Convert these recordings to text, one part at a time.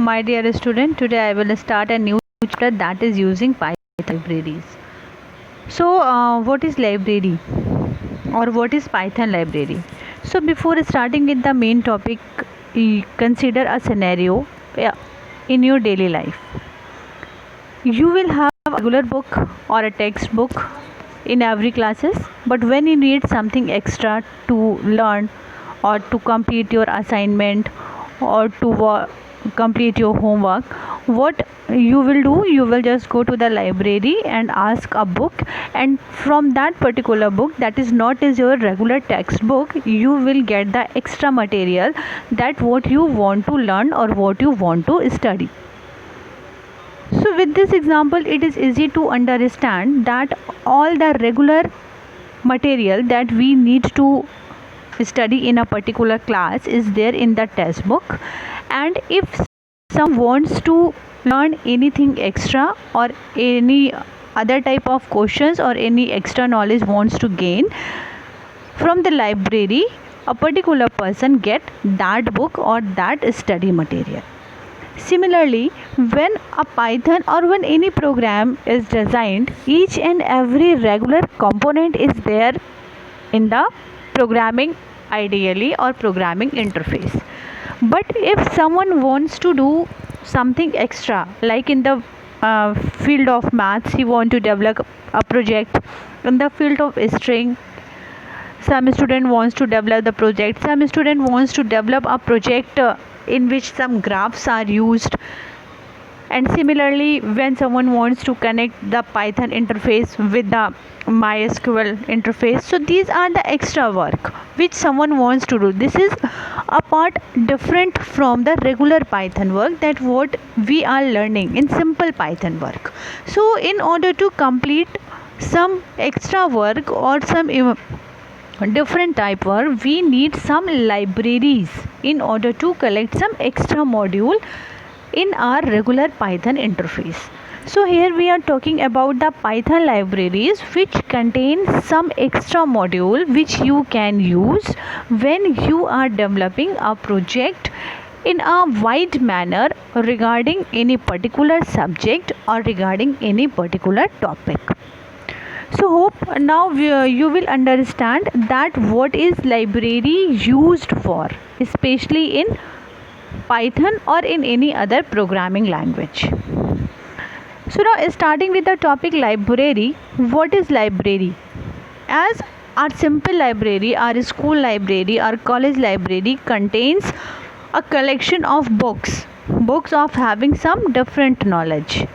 My dear student, today I will start a new chapter that is using Python libraries. So, what is library or what is Python library? So, before starting with the main topic, consider a scenario in your daily life. You will have a regular book or a textbook in every classes, but when you need something extra to learn or to complete your assignment or to complete your homework, what you will do, you will just go to the library and ask a book, and from that particular book that is not is your regular textbook, you will get the extra material that what you want to learn or what you want to study. So with this example, it is easy to understand that all the regular material that we need to study in a particular class is there in the textbook, and if someone wants to learn anything extra or any other type of questions or any extra knowledge wants to gain from the library, a particular person get that book or that study material. Similarly, when a Python or when any program is designed, each and every regular component is there in the programming ideally or programming interface. But if someone wants to do something extra, like in the field of maths, he want to develop a project. In the field of string, some student wants to develop the project. Some student wants to develop a project in which some graphs are used. And similarly, when someone wants to connect the Python interface with the MySQL interface, so these are the extra work which someone wants to do. This is a part different from the regular Python work that what we are learning in simple Python work. So in order to complete some extra work or some different type work, we need some libraries in order to collect some extra module in our regular Python interface. So here we are talking about the Python libraries which contain some extra module which you can use when you are developing a project in a wide manner regarding any particular subject or regarding any particular topic. So hope now you will understand that what is library used for, especially in Python or in any other programming language. So now starting with the topic library, what is library? As our simple library, our school library, our college library contains a collection of books of having some different knowledge.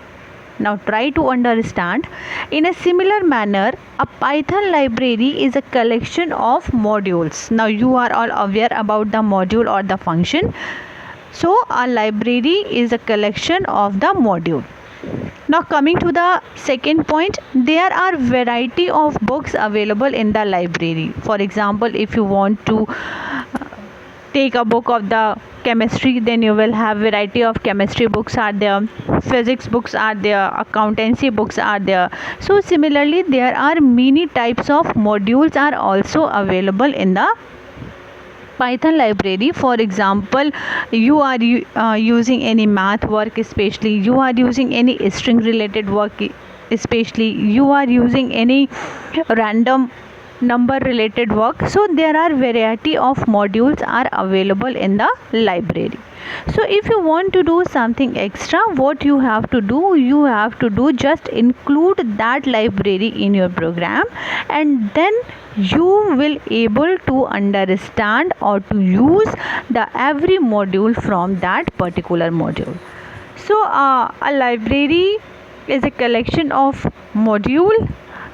Now try to understand. In a similar manner, a Python library is a collection of modules. Now you are all aware about the module or the function. So a library is a collection of the module. Now coming to the second point, there are variety of books available in the library. For example, if you want to take a book of the chemistry, then you will have variety of chemistry books are there, physics books are there, accountancy books are there. So similarly, there are many types of modules are also available in the Python library. For example, you are using any math work, especially you are using any string related work, especially you are using any random number related work. So there are variety of modules are available in the library. So if you want to do something extra, what you have to do, you have to do just include that library in your program, and then you will able to understand or to use the every module from that particular module. So a library is a collection of module,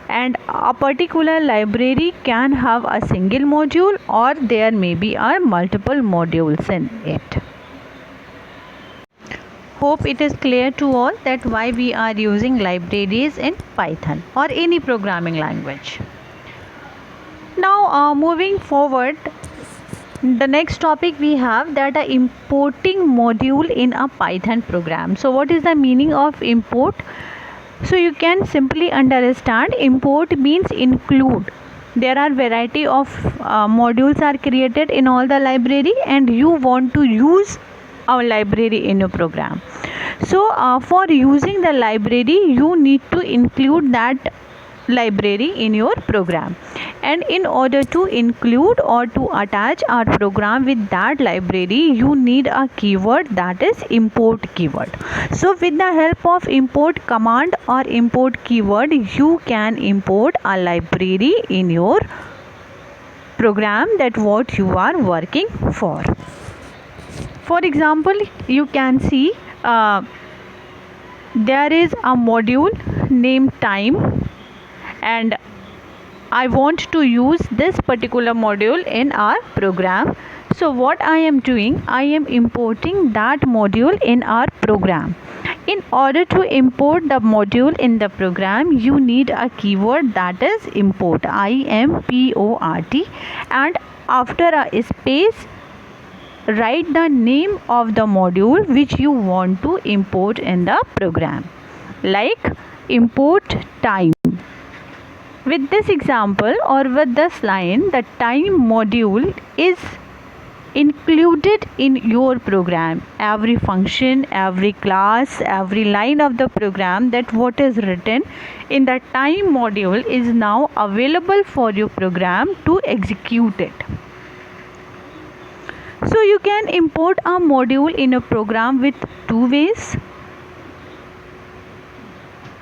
and a particular library can have a single module or there may be a multiple modules in it. Hope it is clear to all that why we are using libraries in Python or any programming language. Now moving forward, the next topic we have that importing module in a Python program. So what is the meaning of import? So you can simply understand import means include. There are variety of modules are created in all the library, and you want to use a library in your program. So for using the library, you need to include that library in your program, and in order to include or to attach our program with that library, you need a keyword, that is import keyword. So with the help of import command or import keyword, you can import a library in your program that what you are working for. For example, you can see there is a module named time, and I want to use this particular module in our program. So what I am doing, I am importing that module in our program. In order to import the module in the program, you need a keyword, that is import, IMPORT, and after a space, write the name of the module which you want to import in the program, like import time. With this example or with this line, the time module is included in your program. Every function, every class, every line of the program that what is written in the time module is now available for your program to execute it. So you can import a module in a program with two ways.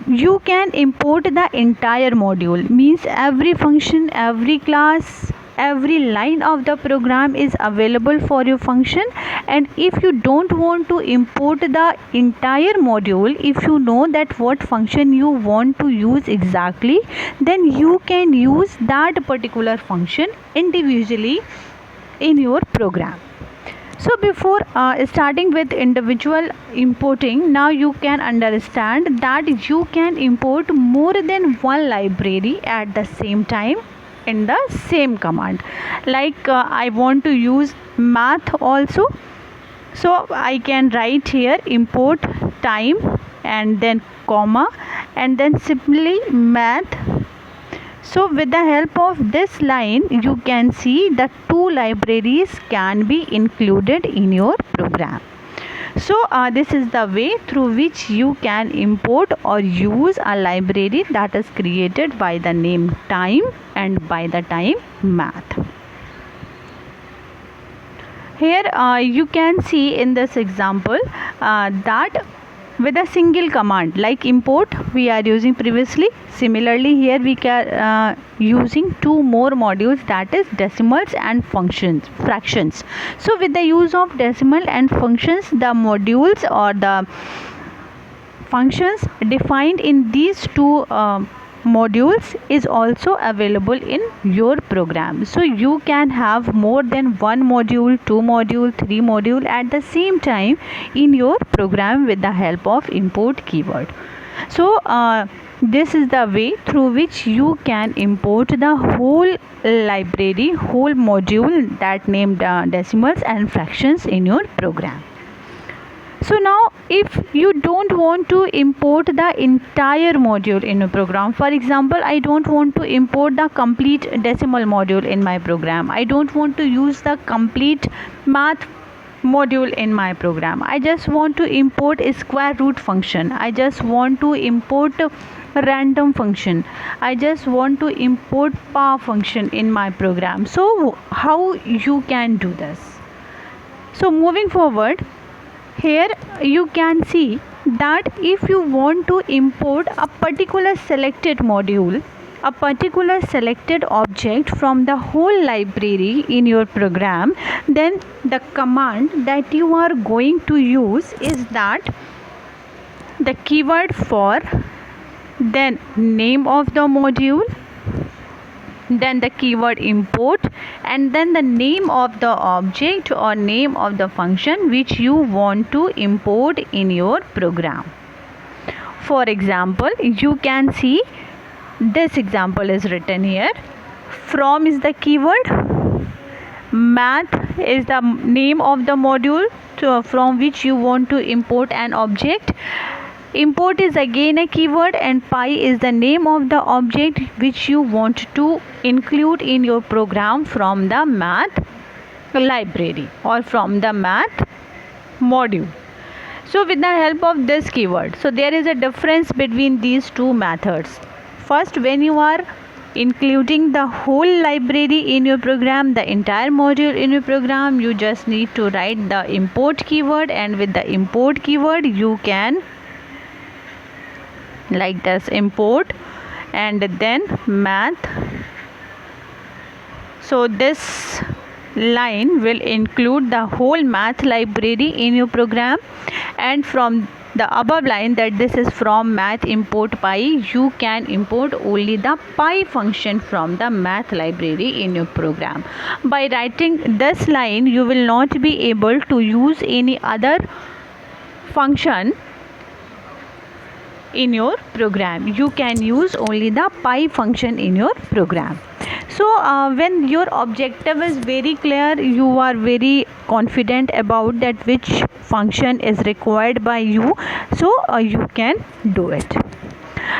You can import the entire module, means every function, every class, every line of the program is available for your function. And if you don't want to import the entire module, if you know that what function you want to use exactly, then you can use that particular function individually in your program. So before starting with individual importing, now you can understand that you can import more than one library at the same time in the same command. Like I want to use math also, so I can write here import time and then comma and then simply math. So with the help of this line, you can see that two libraries can be included in your program. So this is the way through which you can import or use a library that is created by the name time and by the time math. Here you can see in this example that with a single command like import we are using previously. Similarly here we are using two more modules, that is decimals and fractions. So with the use of decimal and functions, the modules or the functions defined in these two modules is also available in your program. So you can have more than one module, two module, three module at the same time in your program with the help of import keyword. So this is the way through which you can import the whole library, whole module that named decimals and fractions in your program. So now if you don't want to import the entire module in a program, for example, I don't want to import the complete decimal module in my program, I don't want to use the complete math module in my program, I just want to import a square root function, I just want to import a random function, I just want to import power function in my program. So how you can do this? So moving forward, here you can see that if you want to import a particular selected module, a particular selected object from the whole library in your program, then the command that you are going to use is that the keyword for, then name of the module, then the keyword import, and then the name of the object or name of the function which you want to import in your program. For example, you can see this example is written here. From is the keyword, math is the name of the module from which you want to import an object, import is again a keyword, and pi is the name of the object which you want to include in your program from the math library or from the math module. So with the help of this keyword, so there is a difference between these two methods. First, when you are including the whole library in your program, the entire module in your program, you just need to write the import keyword, and with the import keyword you can like this import and then math. So this line will include the whole math library in your program, and from the above line that this is from math import py, you can import only the py function from the math library in your program. By writing this line, you will not be able to use any other function in your program. You can use only the py function in your program. So when your objective is very clear, you are very confident about that which function is required by you, so you can do it.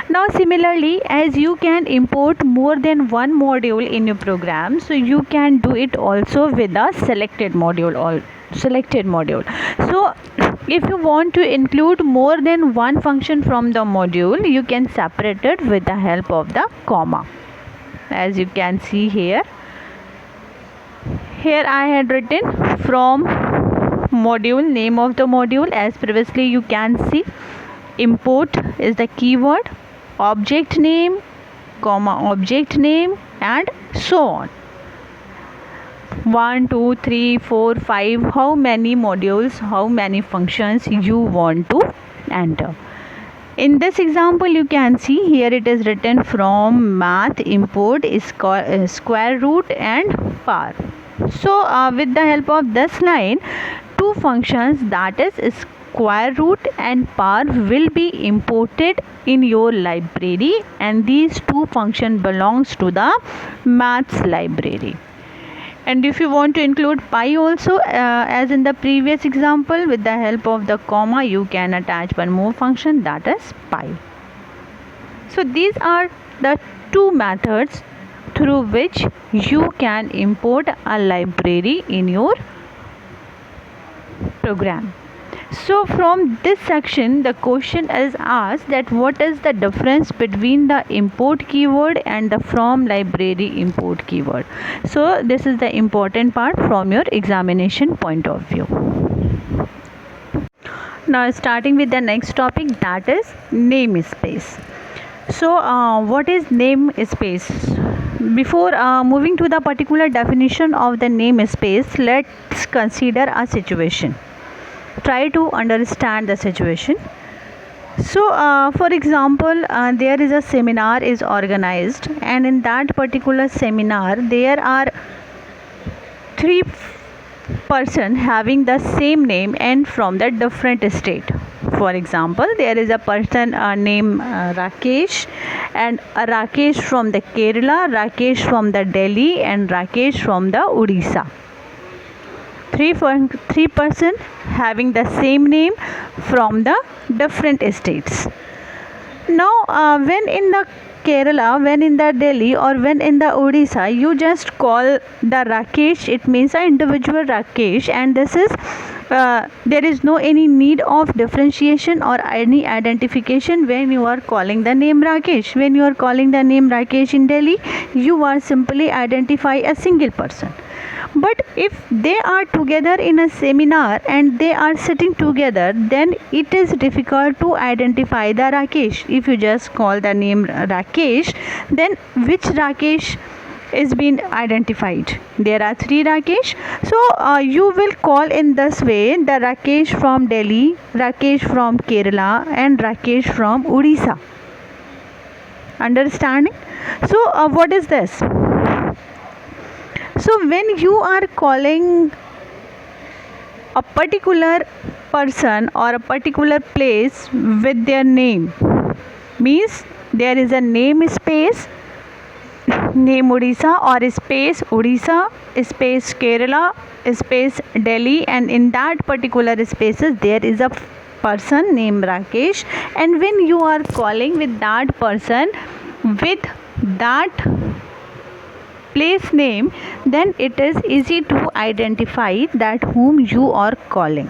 Now similarly, as you can import more than one module in your program, so you can do it also with a selected module. So if you want to include more than one function from the module, you can separate it with the help of the comma. As you can see here I had written from module, name of the module. As previously you can see, import is the keyword, object name, comma object name, and so on. 1 2 3 4 5, how many modules, how many functions you want to enter. In this example, you can see here it is written from math import square root and par. So with the help of this line, two functions, that is square root and par, will be imported in your library, and these two functions belongs to the maths library. And if you want to include pi also, as in the previous example, with the help of the comma you can attach one more function, that is pi. So these are the two methods through which you can import a library in your program. So from this section, the question is asked that what is the difference between the import keyword and the from library import keyword. So this is the important part from your examination point of view. Now starting with the next topic, that is namespace. So what is namespace? Before moving to the particular definition of the namespace, let's consider a situation. Try to understand the situation. So for example, there is a seminar is organized, and in that particular seminar there are three person having the same name and from the different state. For example, there is a person named Rakesh, and Rakesh from the Kerala, Rakesh from the Delhi, and Rakesh from the Odisha. Three person having the same name from the different states. Now when in the Kerala, when in the Delhi, or when in the Odisha, you just call the Rakesh, it means an individual Rakesh, and this is there is no any need of differentiation or any identification when you are calling the name Rakesh. When you are calling the name Rakesh in Delhi, you are simply identify a single person. But if they are together in a seminar and they are sitting together, then it is difficult to identify the Rakesh. If you just call the name Rakesh, then which Rakesh is being identified? There are three Rakesh. So you will call in this way the Rakesh from Delhi, Rakesh from Kerala, and Rakesh from Odisha. Understanding? So what is this? So when you are calling a particular person or a particular place with their name, means there is a name space, name Odisha, or space Odisha, space Kerala, space Delhi, and in that particular spaces there is a person named Rakesh, and when you are calling with that person with that place name, then it is easy to identify that whom you are calling.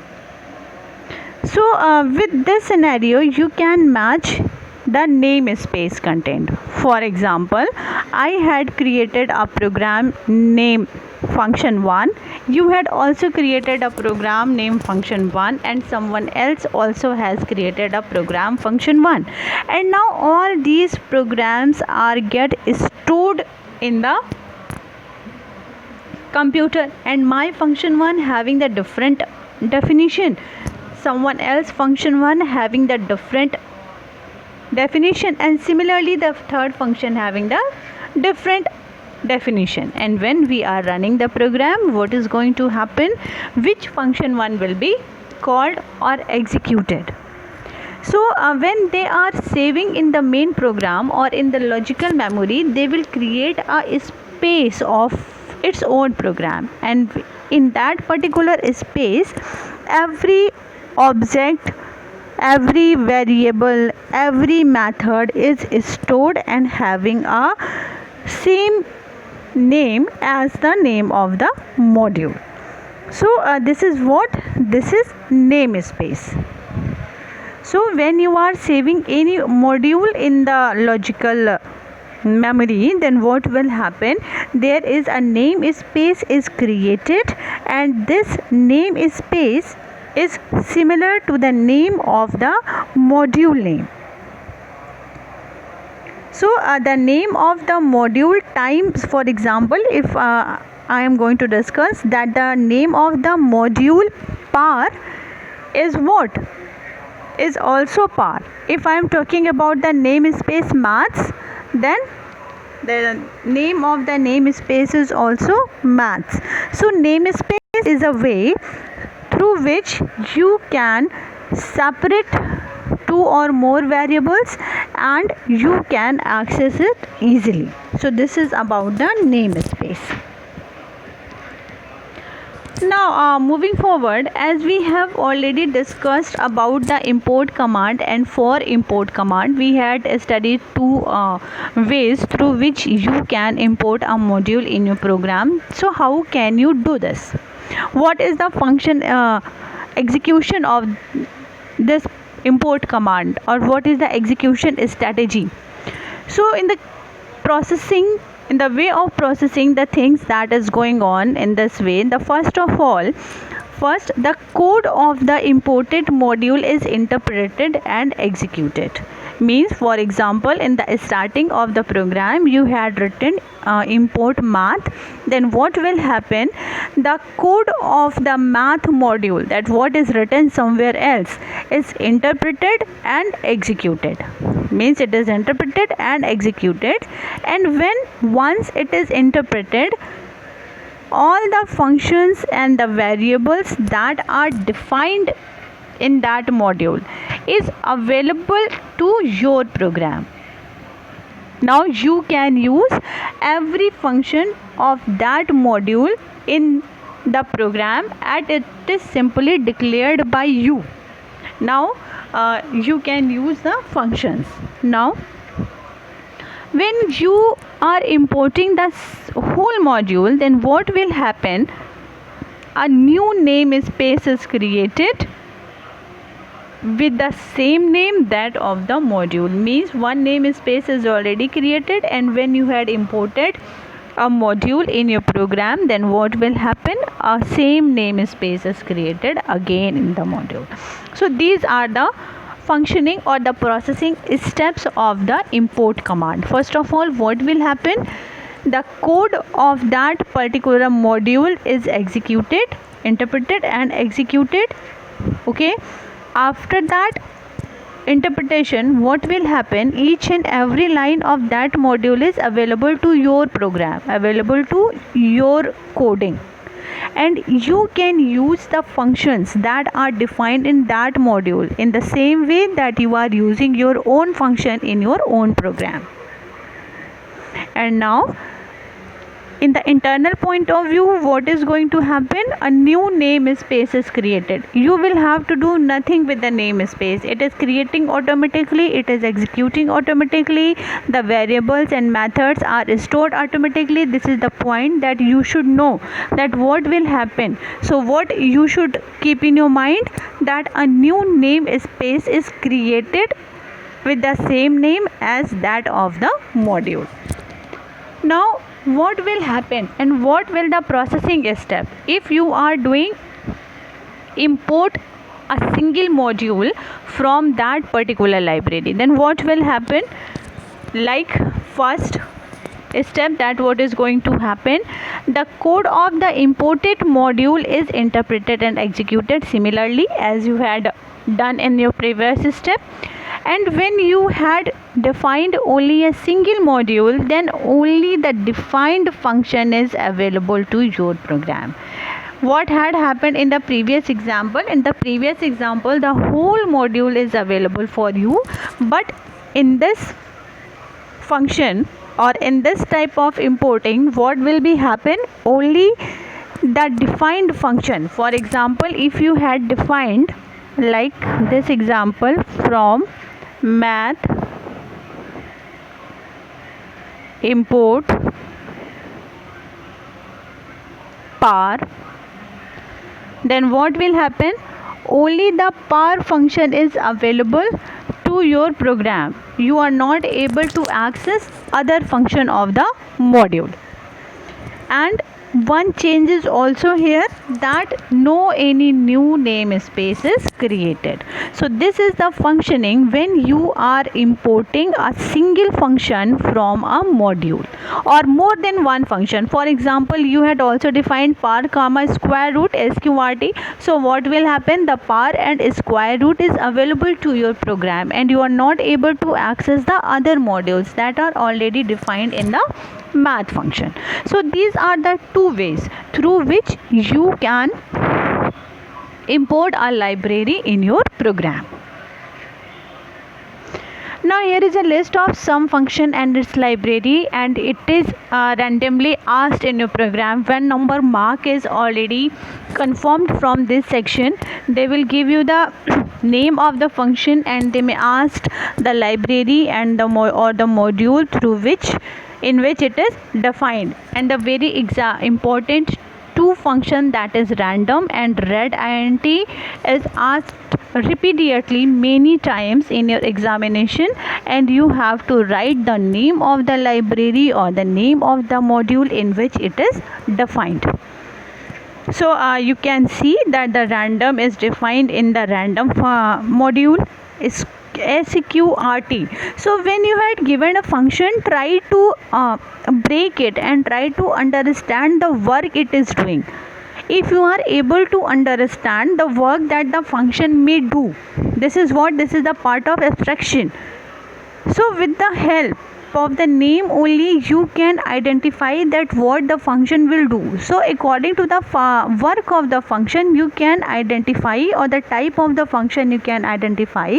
So with this scenario you can match the namespace content. For example, I had created a program name function1, you had also created a program name function1, and someone else also has created a program function1, and now all these programs are get stored in the computer, and my function1 having the different definition, someone else function1 having the different definition, and similarly the third function having the different definition. And when we are running the program, what is going to happen? Which function one will be called or executed? So when they are saving in the main program or in the logical memory, they will create a space of its own program, and in that particular space every object, every variable, every method is stored and having a same name as the name of the module. So this is namespace. So when you are saving any module in the logical memory, then what will happen? There is a namespace is created, and this namespace is similar to the name of the module name. So the name of the module times, for example, if I am going to discuss that the name of the module par is what? Is also par. If I am talking about the namespace maths, then the name of the namespace is also maths. So namespace is a way through which you can separate two or more variables and you can access it easily. So this is about the namespace. Now moving forward, as we have already discussed about the import command, and for import command we had studied two ways through which you can import a module in your program. So how can you do this? What is the function execution of this import command, or what is the execution strategy? So in the way of processing the things that is going on in this way, the first the code of the imported module is interpreted and executed. Means, for example, in the starting of the program you had written import math, then what will happen? The code of the math module, that what is written somewhere else, is interpreted and executed. Means it is interpreted and executed, and when once it is interpreted, all the functions and the variables that are defined in that module is available to your program. Now you can use every function of that module in the program, and it is simply declared by you. Now you can use the functions. Now when you are importing the whole module, then what will happen? A new namespace is created with the same name that of the module. Means one namespace is already created, and when you had imported a module in your program, then what will happen? A same namespace is created again in the module. So these are the functioning or the processing steps of the import command. First of all, what will happen? The code of that particular module is executed, interpreted and executed. Okay, after that interpretation, what will happen? Each and every line of that module is available to your program, available to your coding, and you can use the functions that are defined in that module in the same way that you are using your own function in your own program. And now in the internal point of view, what is going to happen? A new namespace is created. You will have to do nothing with the namespace. It is creating automatically, it is executing automatically, the variables and methods are stored automatically. This is the point that you should know that what will happen. So what you should keep in your mind, that a new namespace is created with the same name as that of the module. Now what will happen and what will the processing step if you are doing import a single module from that particular library? Then what will happen? Like first step, that what is going to happen, the code of the imported module is interpreted and executed similarly as you had done in your previous step. And when you had defined only a single module, then only the defined function is available to your program. What had happened in the previous example? In the previous example, the whole module is available for you, but in this function or in this type of importing, what will be happen? Only the defined function. For example, if you had defined like this example, from math import par, then what will happen? Only the par function is available to your program. You are not able to access other function of the module. And one change is also here, that no any new namespace is created. So this is the functioning when you are importing a single function from a module or more than one function. For example, you had also defined par comma square root sqrt. So what will happen? The par and square root is available to your program and you are not able to access the other modules that are already defined in the math function. So these are the two ways through which you can import a library in your program. Now here is a list of some function and its library, and it is randomly asked in your program. When number mark is already confirmed from this section, they will give you the name of the function and they may ask the library and the module through which in which it is defined. And the very important two function, that is random and red int, is asked repeatedly many times in your examination, and you have to write the name of the library or the name of the module in which it is defined. So you can see that the random is defined in the random module is sqrt. So when you had given a function, try to break it and try to understand the work it is doing. If you are able to understand the work that the function may do, this is the part of abstraction. So with the help of the name only you can identify that what the function will do. So according to the work of the function, you can identify, or the type of the function you can identify,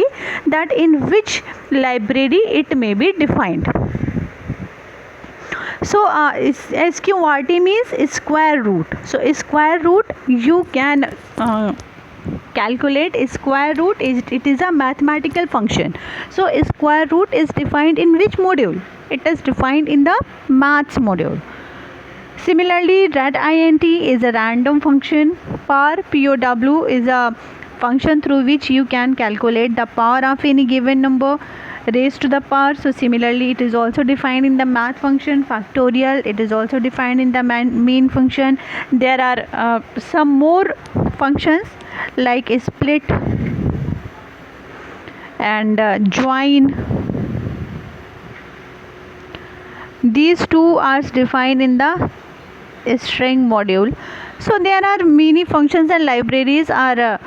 that in which library it may be defined. So sqrt means square root. So square root, you can calculate square root. It is a mathematical function. So square root is defined in which module? It is defined in the maths module. Similarly, red int is a random function. Par, POW, is a function through which you can calculate the power of any given number raised to the power. So similarly, it is also defined in the math function. Factorial, it is also defined in the main function. There are some more functions like split and join. These two are defined in the string module. So there are many functions and libraries are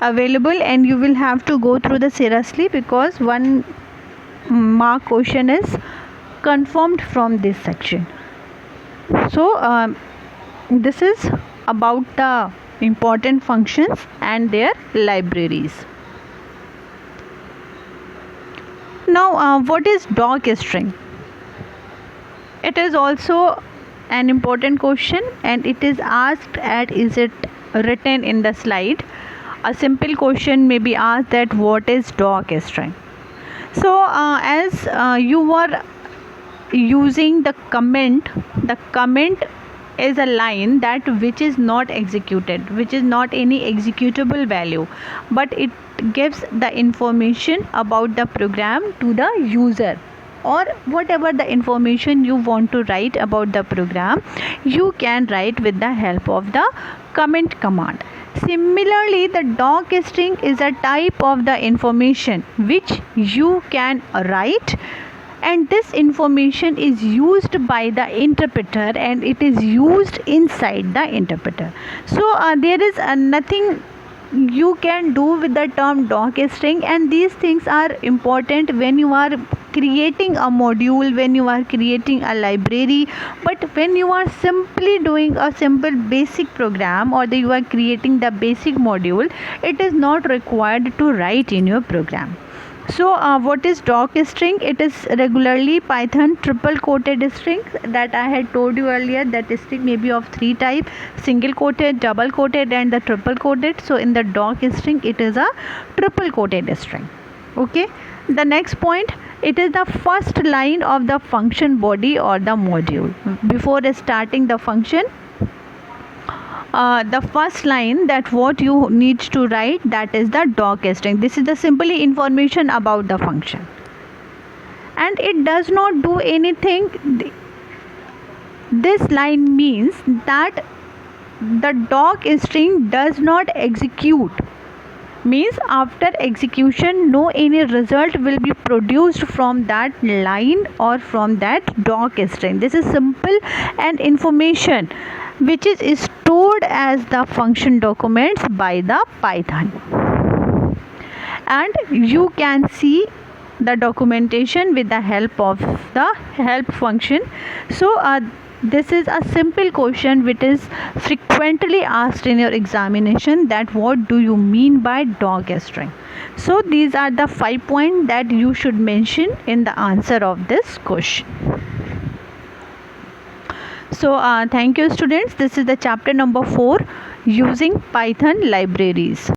available, and you will have to go through the seriously, because one mark question is confirmed from this section. So this is about the important functions and their libraries. Now what is docstring? It is also an important question, and it is asked at is it written in the slide. A simple question may be asked that what is docstring. So as you are using the comment is a line that which is not executed, which is not any executable value, but it gives the information about the program to the user, or whatever the information you want to write about the program, you can write with the help of the comment command. Similarly, the docstring is a type of the information which you can write, and this information is used by the interpreter, and it is used inside the interpreter. So there is nothing you can do with the term docstring, and these things are important when you are creating a module, when you are creating a library. But when you are simply doing a simple basic program, or you are creating the basic module, it is not required to write in your program. So what is docstring? It is regularly Python triple quoted strings that I had told you earlier. That string may be of three types: single quoted, double quoted, and the triple quoted. So in the docstring, it is a triple quoted string. Okay. The next point, it is the first line of the function body or the module. Before starting the function, the first line that what you need to write, that is the docstring. This is the simply information about the function, and it does not do anything. This line means that the docstring does not execute, means after execution no any result will be produced from that line or from that docstring. This is simple and information which is stored as the function documents by the Python, and you can see the documentation with the help of the help function. So this is a simple question which is frequently asked in your examination, that what do you mean by docstring. So these are the 5 points that you should mention in the answer of this question. So thank you students. This is the chapter number 4, using Python libraries.